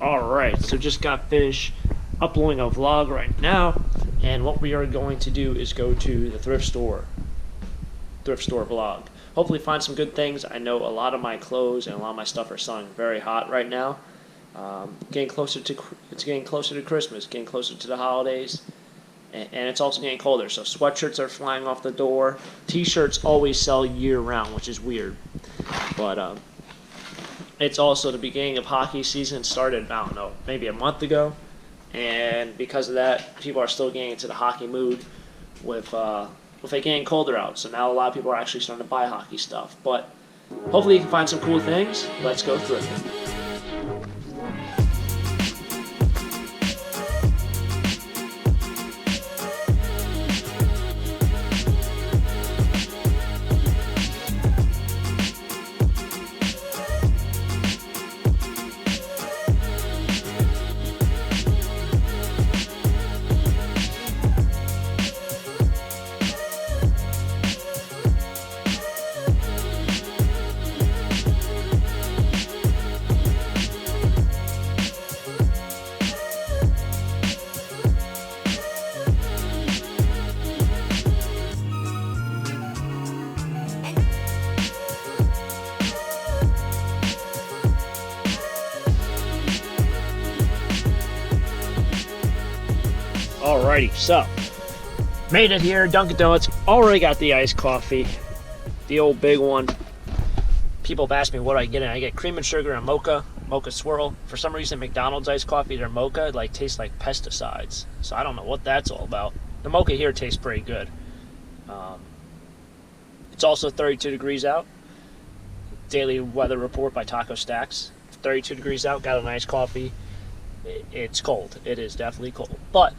Alright, so just got finished uploading a vlog right now, and what we are going to do is go to the thrift store vlog. Hopefully find some good things. I know a lot of my clothes and a lot of my stuff are selling very hot right now. It's getting closer to Christmas, getting closer to the holidays, and it's also getting colder, so sweatshirts are flying off the door. T-shirts always sell year round, which is weird, but it's also the beginning of hockey season. It started, I don't know, maybe a month ago, and because of that, people are still getting into the hockey mood with it getting colder out. So now a lot of people are actually starting to buy hockey stuff. But hopefully you can find some cool things. Let's go thrifting. Alrighty, so made it here. Dunkin' Donuts. Already got the iced coffee, the old big one. People have asked me what I get in. I get cream and sugar and mocha swirl. For some reason, McDonald's iced coffee, their mocha tastes like pesticides. So I don't know what that's all about. The mocha here tastes pretty good. It's also 32 degrees out. Daily weather report by Taco Stacks. 32 degrees out. Got a nice coffee. It's cold. It is definitely cold. But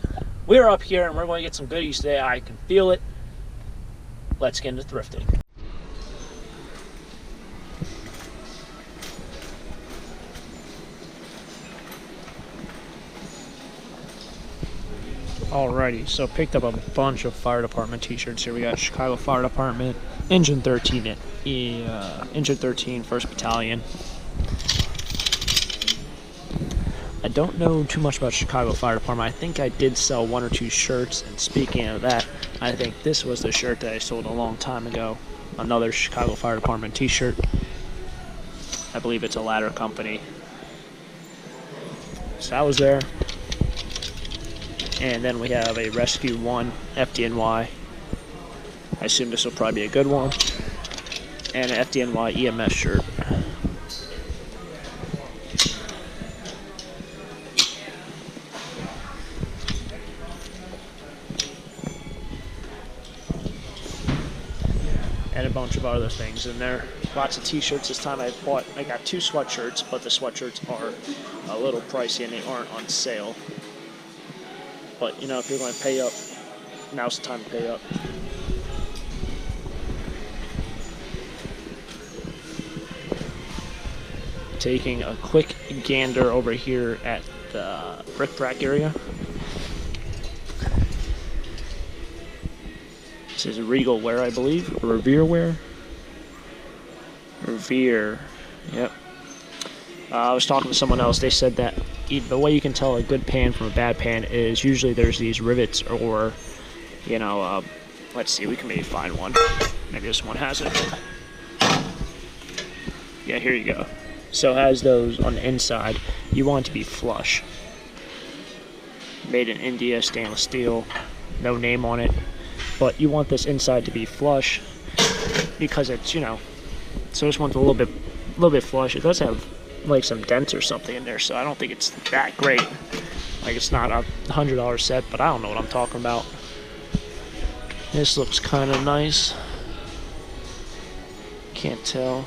we're up here and we're going to get some goodies today. I can feel it. Let's get into thrifting. Alrighty, so picked up a bunch of fire department t-shirts here. We got Chicago Fire Department, Engine 13, Engine 13, 1st Battalion. I don't know too much about Chicago Fire Department. I think I did sell 1 or 2 shirts, and speaking of that, I think this was the shirt that I sold a long time ago. Another Chicago Fire Department t-shirt. I believe it's a ladder company. So that was there. And then we have a Rescue 1 FDNY. I assume this will probably be a good one. And an FDNY EMS shirt. And a bunch of other things in there. Lots of t-shirts this time. I got 2 sweatshirts, but the sweatshirts are a little pricey and they aren't on sale. But you know, if you're going to pay up, now's the time to pay up. Taking a quick gander over here at the bric-a-brac area. This is Regal Wear, I believe, or Revere Wear. Revere, yep. I was talking to someone else. They said that the way you can tell a good pan from a bad pan is usually there's these rivets, or, you know, let's see, we can maybe find one. Maybe this one has it. Yeah, here you go. So it has those on the inside. You want it to be flush. Made in India, stainless steel, no name on it. But you want this inside to be flush because it's, you know, so this one's a little bit flush. It does have like some dents or something in there, so I don't think it's that great. Like, it's not a $100 set, but I don't know what I'm talking about. This looks kind of nice. Can't tell.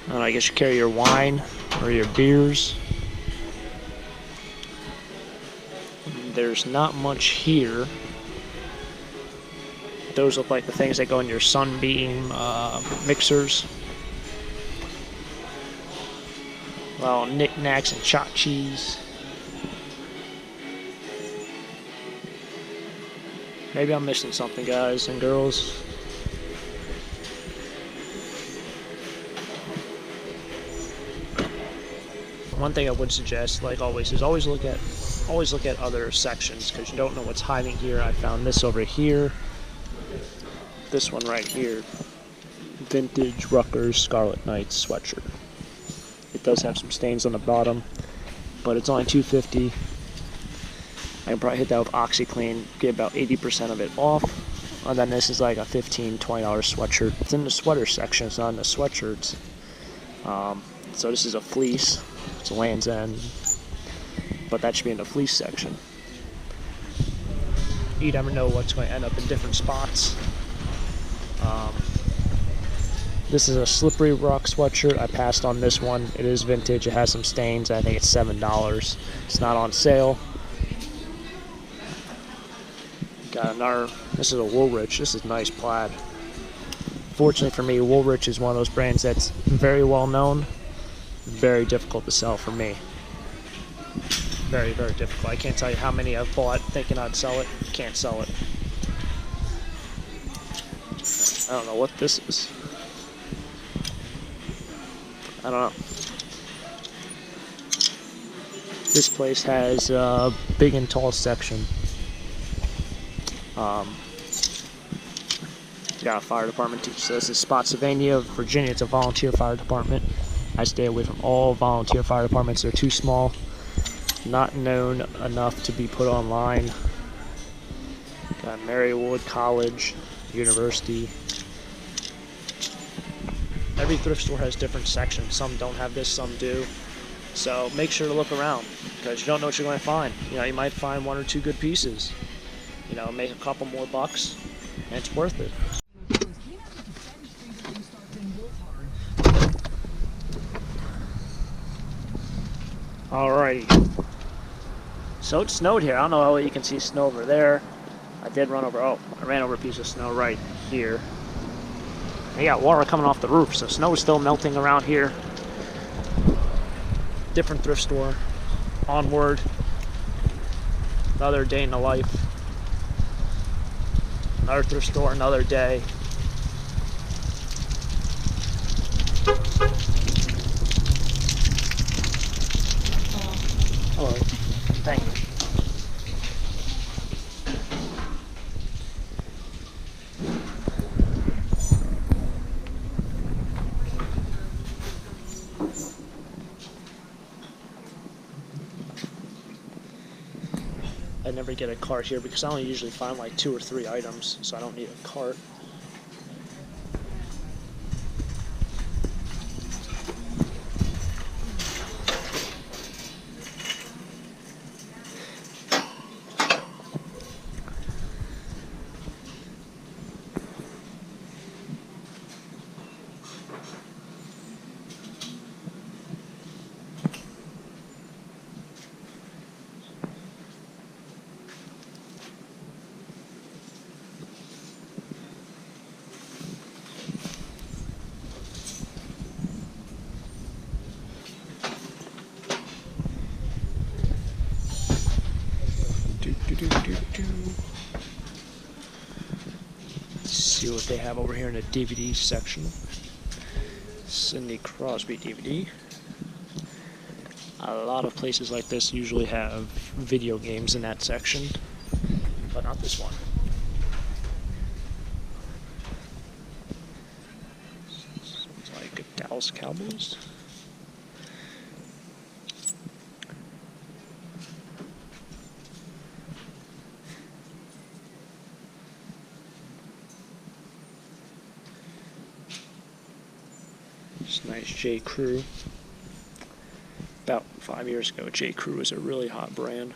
I don't know, I guess you carry your wine or your beers. There's not much here. Those look like the things that go in your Sunbeam mixers. Well, knickknacks and tchotchkes. Maybe I'm missing something, guys and girls. one thing I would suggest, like always, is always look at other sections, because you don't know what's hiding here. I found this over here. This one right here. Vintage Rutgers Scarlet Knights sweatshirt. It does have some stains on the bottom, but it's only $2.50. I can probably hit that with OxyClean, get about 80% of it off. And then this is like a $15, $20 sweatshirt. It's in the sweater section, it's not in the sweatshirts. So this is a fleece. It's a Land's End, but that should be in the fleece section. You never know what's going to end up in different spots. This is a Slippery Rock sweatshirt. I passed on this one. It is vintage. It has some stains. I think it's $7. It's not on sale. Got another. This is a Woolrich. This is nice plaid. Fortunately for me, Woolrich is one of those brands that's very well known. Very difficult to sell for me. Very, very difficult. I can't tell you how many I've bought thinking I'd sell it. Can't sell it. I don't know what this is. I don't know. This place has a big and tall section. Got a fire department too. So this is Spotsylvania, Virginia. It's a volunteer fire department. I stay away from all volunteer fire departments. They're too small. Not known enough to be put online. Got Marywood College, University. Every thrift store has different sections. Some don't have this, some do. So make sure to look around, because you don't know what you're going to find. You know, you might find one or two good pieces. You know, make a couple more bucks, and it's worth it. Alrighty. So it snowed here. I don't know how you can see snow over there. I did run over, I ran over a piece of snow right here. I got water coming off the roof, so snow is still melting around here. Different thrift store. Onward. Another day in the life. Another thrift store, another day. Hello. Thank you. I never get a cart here because I only usually find like 2 or 3 items, so I don't need a cart. Let's see what they have over here in the DVD section. Sidney Crosby DVD. A lot of places like this usually have video games in that section, but not this one. Sounds like Dallas Cowboys. It's nice J. Crew. About 5 years ago, J. Crew was a really hot brand.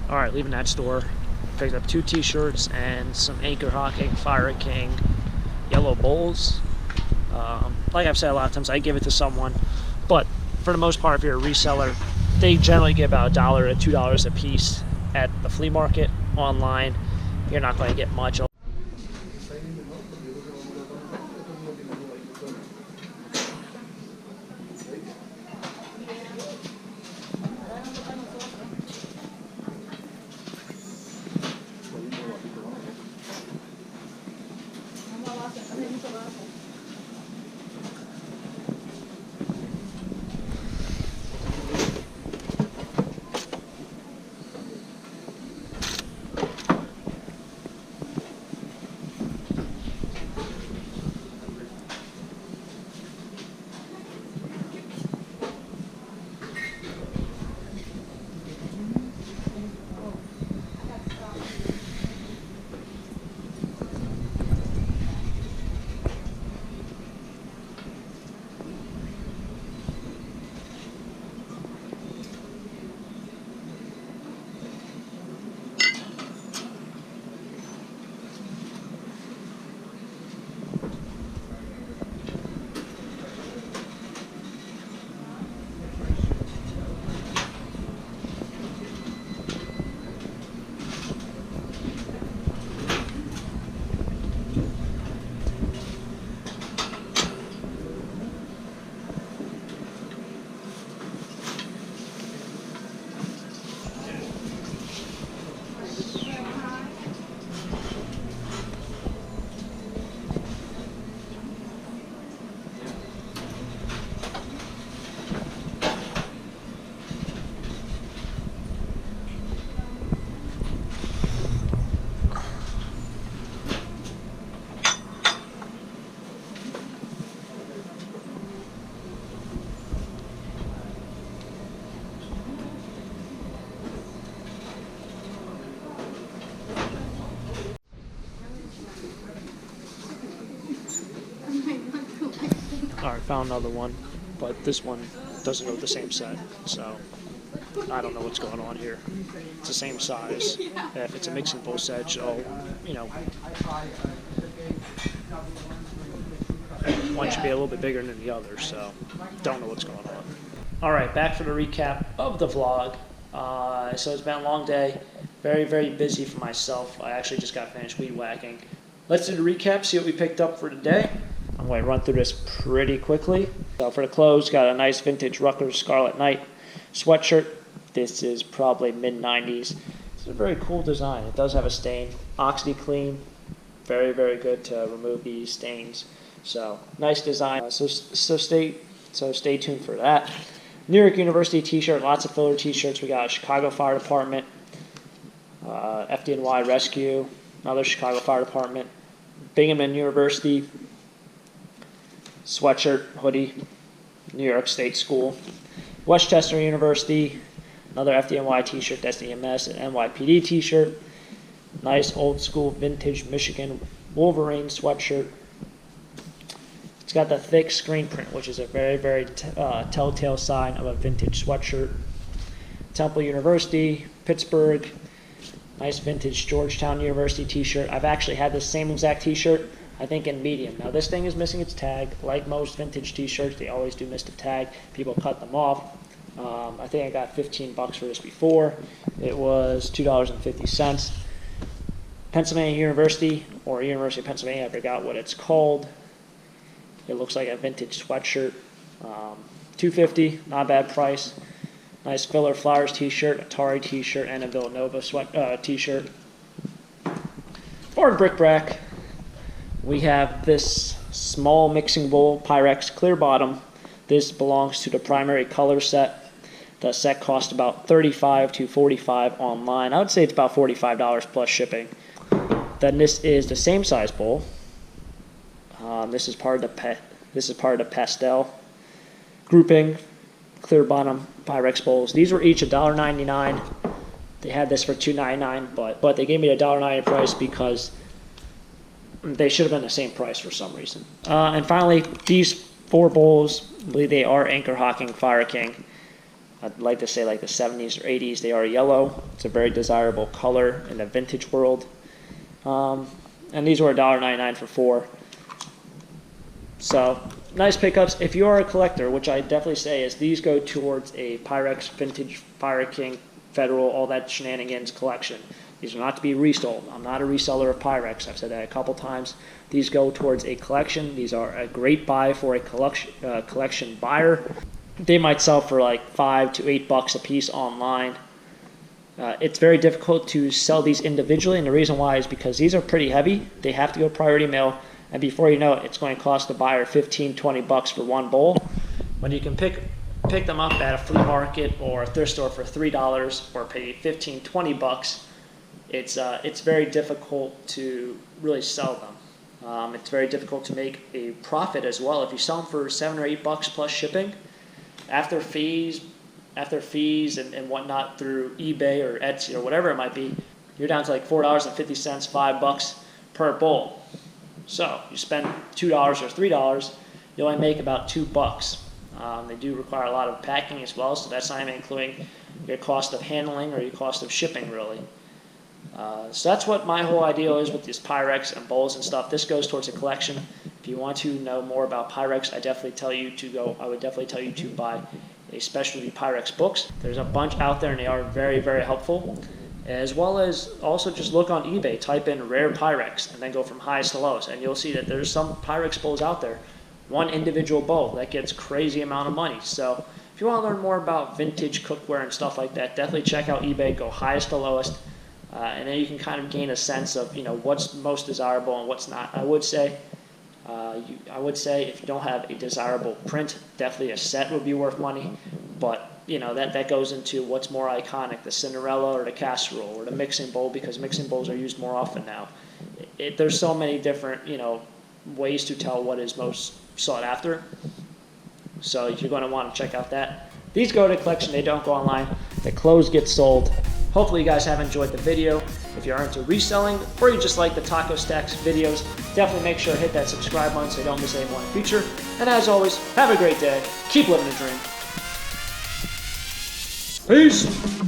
Alright, leaving that store. Picked up 2 t-shirts and some Anchor Hawking, Fire King, yellow bowls. Like I've said a lot of times, I give it to someone, but for the most part, if you're a reseller, they generally get about $1 to $2 a piece at the flea market. Online, you're not going to get much. Alright, found another one, but this one doesn't go with the same set, so I don't know what's going on here. It's the same size. If it's a mixing bowl set, so, you know, one should be a little bit bigger than the other, so don't know what's going on. Alright, back for the recap of the vlog. So it's been a long day, very, very busy for myself. I actually just got finished weed whacking. Let's do the recap, see what we picked up for today. I'm going to run through this pretty quickly. So for the clothes, got a nice vintage Rutgers Scarlet Knight sweatshirt. This is probably mid-90s. It's a very cool design. It does have a stain. OxiClean, very, very good to remove these stains. So nice design. So stay tuned for that. New York University t-shirt, lots of filler t-shirts. We got a Chicago Fire Department, FDNY Rescue, another Chicago Fire Department, Binghamton University sweatshirt, hoodie, New York State School, Westchester University, another FDNY t-shirt, that's the MS, and NYPD t-shirt, nice old school vintage Michigan Wolverine sweatshirt. It's got the thick screen print, which is a very, very telltale sign of a vintage sweatshirt. Temple University, Pittsburgh, nice vintage Georgetown University t-shirt. I've actually had the same exact t-shirt, I think in medium. Now this thing is missing its tag. Like most vintage t-shirts, they always do miss the tag. People cut them off. I think I got 15 bucks for this before. It was $2.50. Pennsylvania University, or University of Pennsylvania, I forgot what it's called. It looks like a vintage sweatshirt. $2.50, not a bad price. Nice Filler Flowers t-shirt, Atari t-shirt, and a Villanova t-shirt. For bric-a-brac, we have this small mixing bowl, Pyrex clear bottom. This belongs to the primary color set. The set cost about $35 to $45 online. I would say it's about $45 plus shipping. Then this is the same size bowl. This is part of the pastel grouping, clear bottom Pyrex bowls. These were each $1.99. They had this for $2.99, but they gave me a $1.99 price because they should have been the same price for some reason. And finally, these 4 bowls, I believe they are Anchor Hocking Fire King. I'd like to say like the 70s or 80s. They are yellow. It's a very desirable color in the vintage world. And these were $1.99 for 4. So nice pickups. If you are a collector, which I definitely say is these go towards a Pyrex Vintage Fire King Federal, all that shenanigans collection. These are not to be resold. I'm not a reseller of Pyrex. I've said that a couple times. These go towards a collection. These are a great buy for a collection buyer. They might sell for like $5 to $8 a piece online. It's very difficult to sell these individually, and the reason why is because these are pretty heavy. They have to go priority mail, and before you know it, it's going to cost the buyer $15, $20 for one bowl. When you can pick them up at a flea market or a thrift store for $3 or pay $15, $20, it's very difficult to really sell them. It's very difficult to make a profit as well. If you sell them for $7 or $8 plus shipping, after fees and whatnot through eBay or Etsy or whatever it might be, you're down to like $4.50, $5 per bowl. So you spend $2 or $3, you only make about $2. They do require a lot of packing as well, so that's not even including your cost of handling or your cost of shipping, really. So that's what my whole idea is with these Pyrex and bowls and stuff. This goes towards a collection. If you want to know more about Pyrex, I would definitely tell you to buy a specialty Pyrex books. There's a bunch out there, and they are very, very helpful. As well as also just look on eBay, type in rare Pyrex, and then go from highest to lowest, and you'll see that there's some Pyrex bowls out there. One individual bowl that gets crazy amount of money. So if you want to learn more about vintage cookware and stuff like that, definitely check out eBay, go highest to lowest, and then you can kind of gain a sense of what's most desirable and what's not. I would say if you don't have a desirable print, definitely a set would be worth money, but that goes into what's more iconic, the Cinderella or the casserole or the mixing bowl, because mixing bowls are used more often now. There's so many different ways to tell what is most sought after, so you're going to want to check out that. These go to collection, they don't go online. The clothes get sold. Hopefully you guys have enjoyed the video. If you are into reselling or you just like the Taco Stacks videos, Definitely make sure to hit that subscribe button so you don't miss any more in the future. And as always, have a great day. Keep living the dream. Peace!